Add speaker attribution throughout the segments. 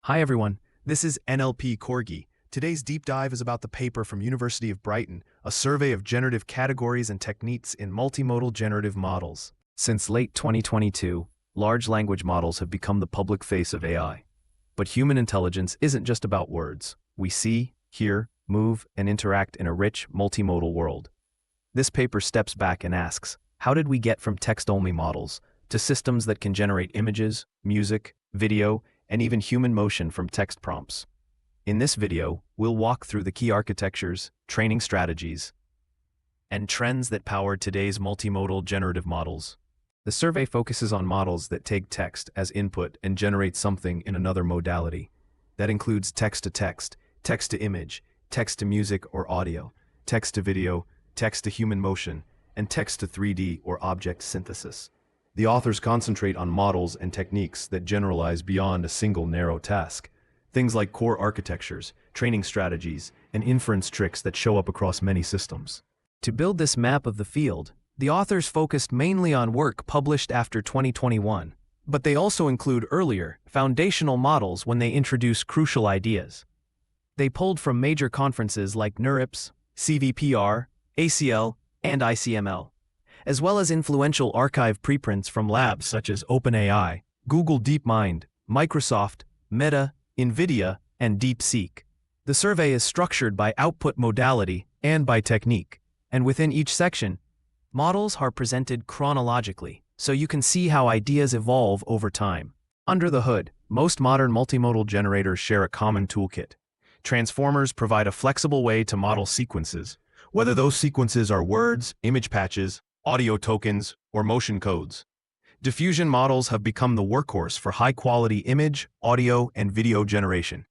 Speaker 1: Hi everyone, this is NLP Corgi. Today's deep dive is about the paper from University of Brighton, a survey of generative categories and techniques in multimodal generative models. Since late 2022, large language models have become the public face of AI. But human intelligence isn't just about words. We see, hear, move, and interact in a rich, multimodal world. This paper steps back and asks, how did we get from text-only models to systems that can generate images, music, video, and even human motion from text prompts? In this video, we'll walk through the key architectures, training strategies, and trends that power today's multimodal generative models. The survey focuses on models that take text as input and generate something in another modality. That includes text-to-text, text-to-image, text-to-music or audio, text-to-video, text-to-human motion, and text-to-3D or object synthesis. The authors concentrate on models and techniques that generalize beyond a single narrow task. Things like core architectures, training strategies, and inference tricks that show up across many systems. To build this map of the field, the authors focused mainly on work published after 2021, but they also include earlier, foundational models when they introduce crucial ideas. They pulled from major conferences like NeurIPS, CVPR, ACL, and ICML, as well as influential archive preprints from labs such as OpenAI, Google DeepMind, Microsoft, Meta, NVIDIA, and DeepSeek. The survey is structured by output modality and by technique, and within each section, models are presented chronologically, so you can see how ideas evolve over time. Under the hood, most modern multimodal generators share a common toolkit. Transformers provide a flexible way to model sequences, whether those sequences are words, image patches, audio tokens, or motion codes. Diffusion models have become the workhorse for high-quality image, audio, and video generation.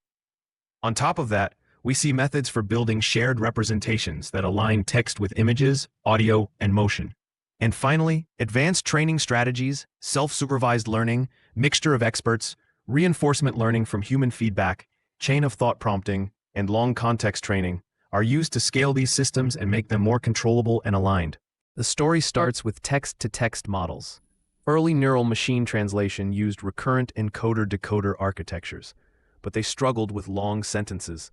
Speaker 1: On top of that, we see methods for building shared representations that align text with images, audio, and motion. And finally, advanced training strategies, self-supervised learning, mixture of experts, reinforcement learning from human feedback, chain-of-thought prompting, and long context training are used to scale these systems and make them more controllable and aligned. The story starts with text-to-text models. Early neural machine translation used recurrent encoder-decoder architectures, but they struggled with long sentences.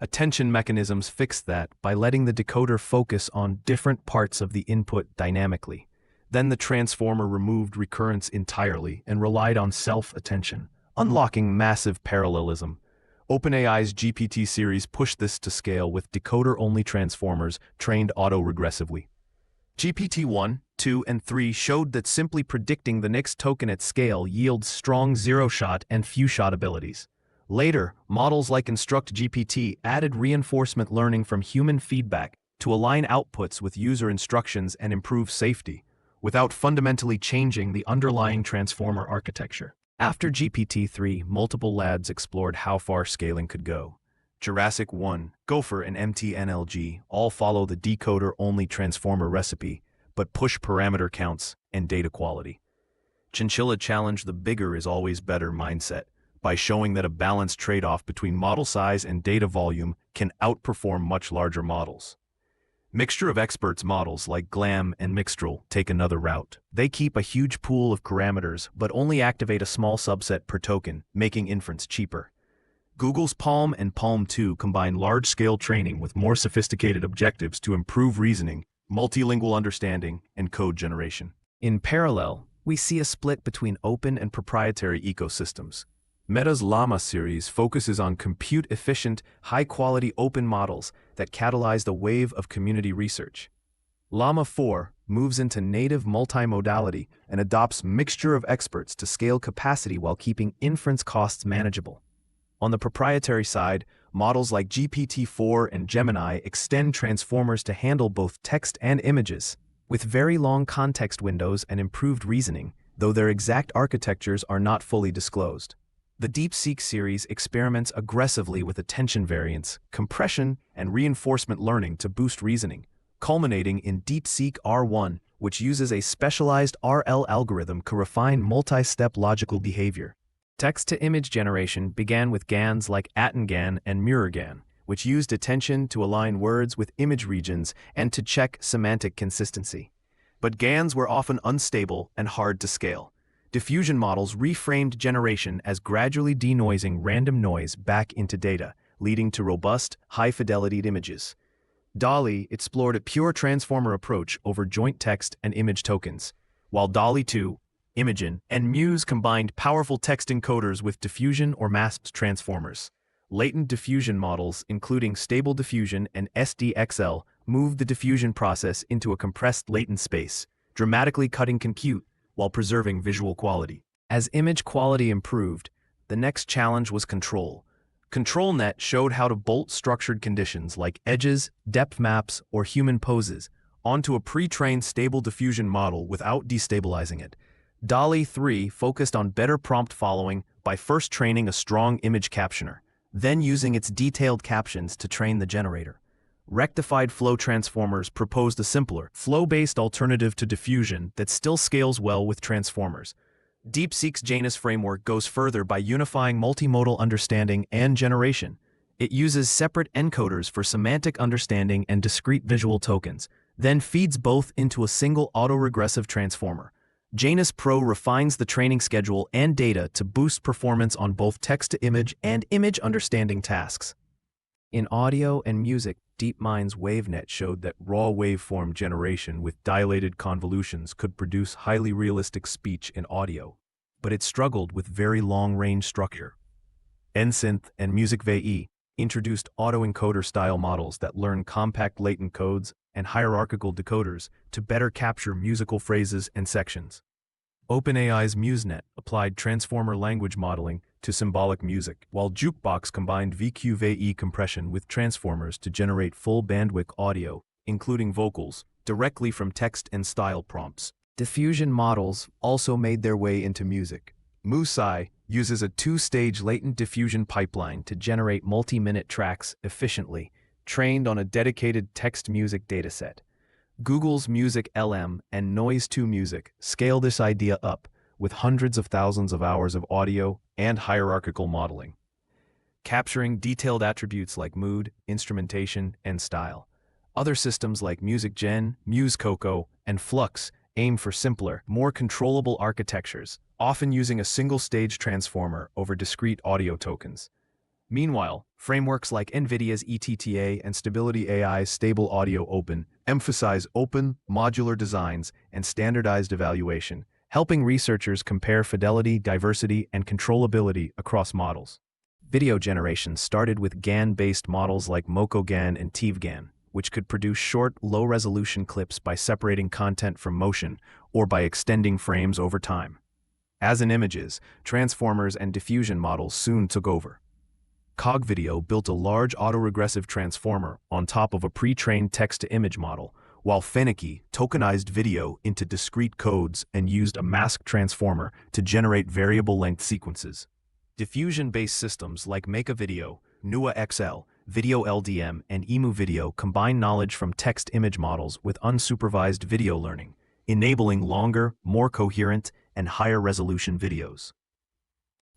Speaker 1: Attention mechanisms fixed that by letting the decoder focus on different parts of the input dynamically. Then the transformer removed recurrence entirely and relied on self-attention, unlocking massive parallelism. OpenAI's GPT series pushed this to scale with decoder-only transformers trained auto-regressively. GPT-1, 2, and 3 showed that simply predicting the next token at scale yields strong zero-shot and few-shot abilities. Later, models like InstructGPT added reinforcement learning from human feedback to align outputs with user instructions and improve safety, without fundamentally changing the underlying transformer architecture. After GPT-3, multiple labs explored how far scaling could go. Jurassic 1, Gopher, and MTNLG all follow the decoder-only transformer recipe, but push parameter counts and data quality. Chinchilla challenged the bigger is always better mindset by showing that a balanced trade-off between model size and data volume can outperform much larger models. Mixture of experts models like GLAM and Mixtral take another route. They keep a huge pool of parameters but only activate a small subset per token, making inference cheaper. Google's Palm and Palm 2 combine large-scale training with more sophisticated objectives to improve reasoning, multilingual understanding, and code generation. In parallel, we see a split between open and proprietary ecosystems. Meta's Llama series focuses on compute-efficient, high-quality open models that catalyze the wave of community research. Llama 4 moves into native multimodality and adopts mixture of experts to scale capacity while keeping inference costs manageable. On the proprietary side, models like GPT-4 and Gemini extend transformers to handle both text and images, with very long context windows and improved reasoning, though their exact architectures are not fully disclosed. The DeepSeek series experiments aggressively with attention variance, compression, and reinforcement learning to boost reasoning, culminating in DeepSeek R1, which uses a specialized RL algorithm to refine multi-step logical behavior. Text-to-image generation began with GANs like AttenGAN and MirrorGAN, which used attention to align words with image regions and to check semantic consistency. But GANs were often unstable and hard to scale. Diffusion models reframed generation as gradually denoising random noise back into data, leading to robust, high-fidelity images. DALL-E explored a pure transformer approach over joint text and image tokens, while DALL-E 2, Imagen, and Muse combined powerful text encoders with diffusion or masked transformers. Latent diffusion models, including Stable Diffusion and SDXL, moved the diffusion process into a compressed latent space, dramatically cutting compute while preserving visual quality. As image quality improved, the next challenge was control. ControlNet showed how to bolt structured conditions like edges, depth maps, or human poses onto a pre-trained Stable Diffusion model without destabilizing it. DALL-E 3 focused on better prompt following by first training a strong image captioner, then using its detailed captions to train the generator. Rectified flow transformers proposed a simpler, flow-based alternative to diffusion that still scales well with transformers. DeepSeek's Janus framework goes further by unifying multimodal understanding and generation. It uses separate encoders for semantic understanding and discrete visual tokens, then feeds both into a single autoregressive transformer. Janus Pro refines the training schedule and data to boost performance on both text-to-image and image understanding tasks. In audio and music, DeepMind's WaveNet showed that raw waveform generation with dilated convolutions could produce highly realistic speech in audio, but it struggled with very long-range structure. NSYNC and MusicVE introduced autoencoder-style models that learn compact latent codes and hierarchical decoders to better capture musical phrases and sections. OpenAI's MuseNet applied transformer language modeling to symbolic music, while Jukebox combined VQVE compression with transformers to generate full bandwidth audio, including vocals, directly from text and style prompts. Diffusion models also made their way into music. Musai uses a two-stage latent diffusion pipeline to generate multi-minute tracks efficiently, trained on a dedicated text music dataset. Google's Music LM and Noise2 Music scale this idea up with hundreds of thousands of hours of audio and hierarchical modeling, capturing detailed attributes like mood, instrumentation, and style. Other systems like MusicGen, MuseCoco, and Flux aim for simpler, more controllable architectures, often using a single-stage transformer over discrete audio tokens. Meanwhile, frameworks like NVIDIA's ETTA and Stability AI's Stable Audio Open emphasize open, modular designs and standardized evaluation, helping researchers compare fidelity, diversity, and controllability across models. Video generation started with GAN-based models like MocoGAN and TiVGAN, which could produce short, low-resolution clips by separating content from motion or by extending frames over time. As in images, transformers and diffusion models soon took over. Cogvideo built a large autoregressive transformer on top of a pre-trained text-to-image model, while Fenicky tokenized video into discrete codes and used a masked transformer to generate variable-length sequences. Diffusion-based systems like MakeAVideo, NuaXL, Video LDM, and Emu Video combine knowledge from text-image models with unsupervised video learning, enabling longer, more coherent, and higher-resolution videos.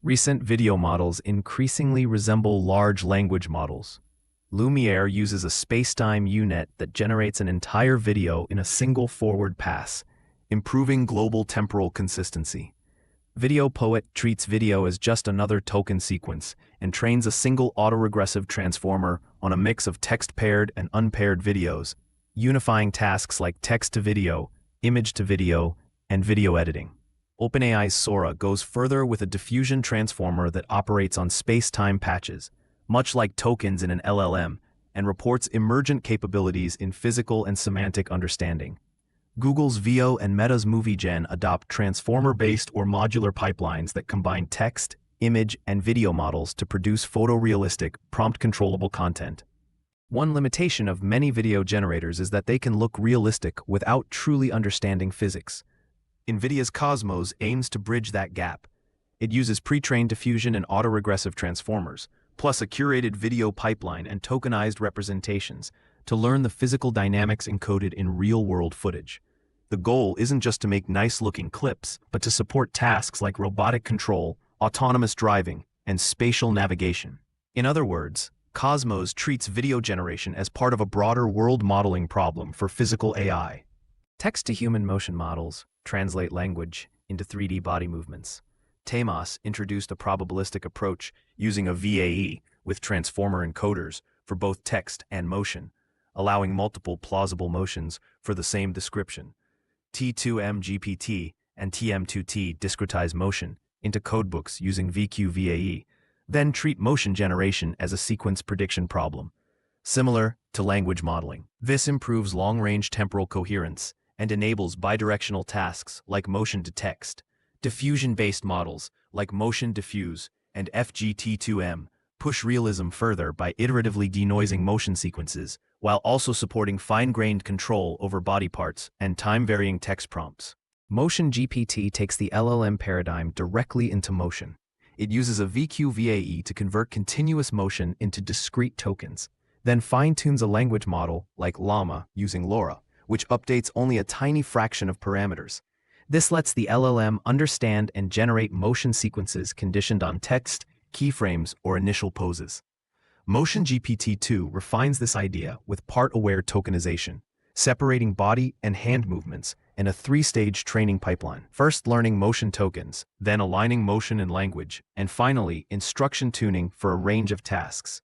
Speaker 1: Recent video models increasingly resemble large language models. Lumiere uses a space-time UNet that generates an entire video in a single forward pass, improving global temporal consistency. VideoPoet treats video as just another token sequence and trains a single autoregressive transformer on a mix of text-paired and unpaired videos, unifying tasks like text-to-video, image-to-video, and video editing. OpenAI's Sora goes further with a diffusion transformer that operates on space-time patches, much like tokens in an LLM, and reports emergent capabilities in physical and semantic understanding. Google's Veo and Meta's MovieGen adopt transformer-based or modular pipelines that combine text, image, and video models to produce photorealistic, prompt-controllable content. One limitation of many video generators is that they can look realistic without truly understanding physics. NVIDIA's Cosmos aims to bridge that gap. It uses pre-trained diffusion and autoregressive transformers, plus a curated video pipeline and tokenized representations, to learn the physical dynamics encoded in real-world footage. The goal isn't just to make nice-looking clips, but to support tasks like robotic control, autonomous driving, and spatial navigation. In other words, Cosmos treats video generation as part of a broader world modeling problem for physical AI. Text-to-human motion models translate language, into 3D body movements. Tamos introduced a probabilistic approach using a VAE with transformer encoders for both text and motion, allowing multiple plausible motions for the same description. T2M GPT and TM2T discretize motion into codebooks using VQ-VAE, then treat motion generation as a sequence prediction problem, similar to language modeling. This improves long-range temporal coherence and enables bidirectional tasks like motion to text. Diffusion-based models like Motion Diffuse and FGT2M push realism further by iteratively denoising motion sequences while also supporting fine-grained control over body parts and time-varying text prompts. Motion GPT takes the LLM paradigm directly into motion. It uses a VQ-VAE to convert continuous motion into discrete tokens, then fine-tunes a language model like Llama using LoRa, which updates only a tiny fraction of parameters. This lets the LLM understand and generate motion sequences conditioned on text, keyframes, or initial poses. Motion GPT-2 refines this idea with part-aware tokenization, separating body and hand movements in a three-stage training pipeline. First learning motion tokens, then aligning motion and language, and finally instruction tuning for a range of tasks.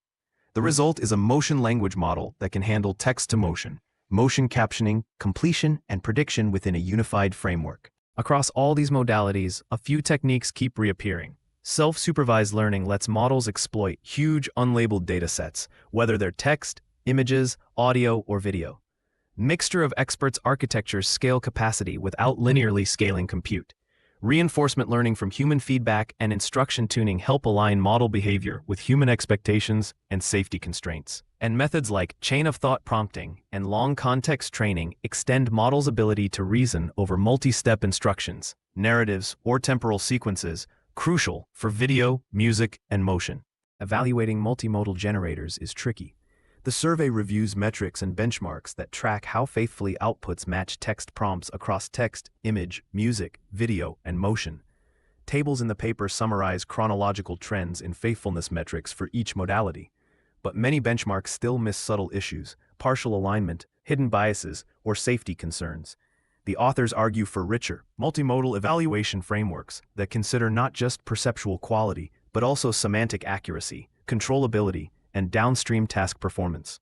Speaker 1: The result is a motion language model that can handle text-to-motion, motion captioning, completion, and prediction within a unified framework. Across all these modalities, a few techniques keep reappearing. Self-supervised learning lets models exploit huge unlabeled datasets, whether they're text, images, audio, or video. Mixture of experts architectures scale capacity without linearly scaling compute. Reinforcement learning from human feedback and instruction tuning help align model behavior with human expectations and safety constraints. And methods like chain-of-thought prompting and long-context training extend models' ability to reason over multi-step instructions, narratives, or temporal sequences, crucial for video, music, and motion. Evaluating multimodal generators is tricky. The survey reviews metrics and benchmarks that track how faithfully outputs match text prompts across text, image, music, video, and motion. Tables in the paper summarize chronological trends in faithfulness metrics for each modality, but many benchmarks still miss subtle issues, partial alignment, hidden biases, or safety concerns. The authors argue for richer, multimodal evaluation frameworks that consider not just perceptual quality, but also semantic accuracy, controllability, and downstream task performance.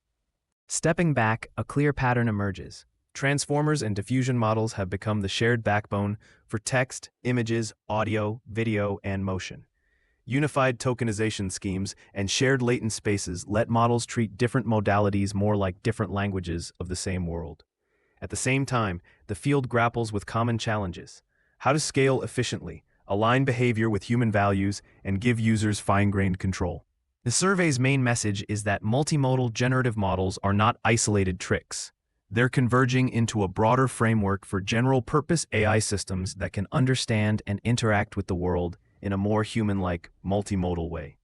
Speaker 1: Stepping back, a clear pattern emerges. Transformers and diffusion models have become the shared backbone for text, images, audio, video, and motion. Unified tokenization schemes and shared latent spaces let models treat different modalities more like different languages of the same world. At the same time, the field grapples with common challenges: how to scale efficiently, align behavior with human values, and give users fine-grained control. The survey's main message is that multimodal generative models are not isolated tricks. They're converging into a broader framework for general-purpose AI systems that can understand and interact with the world in a more human-like, multimodal way.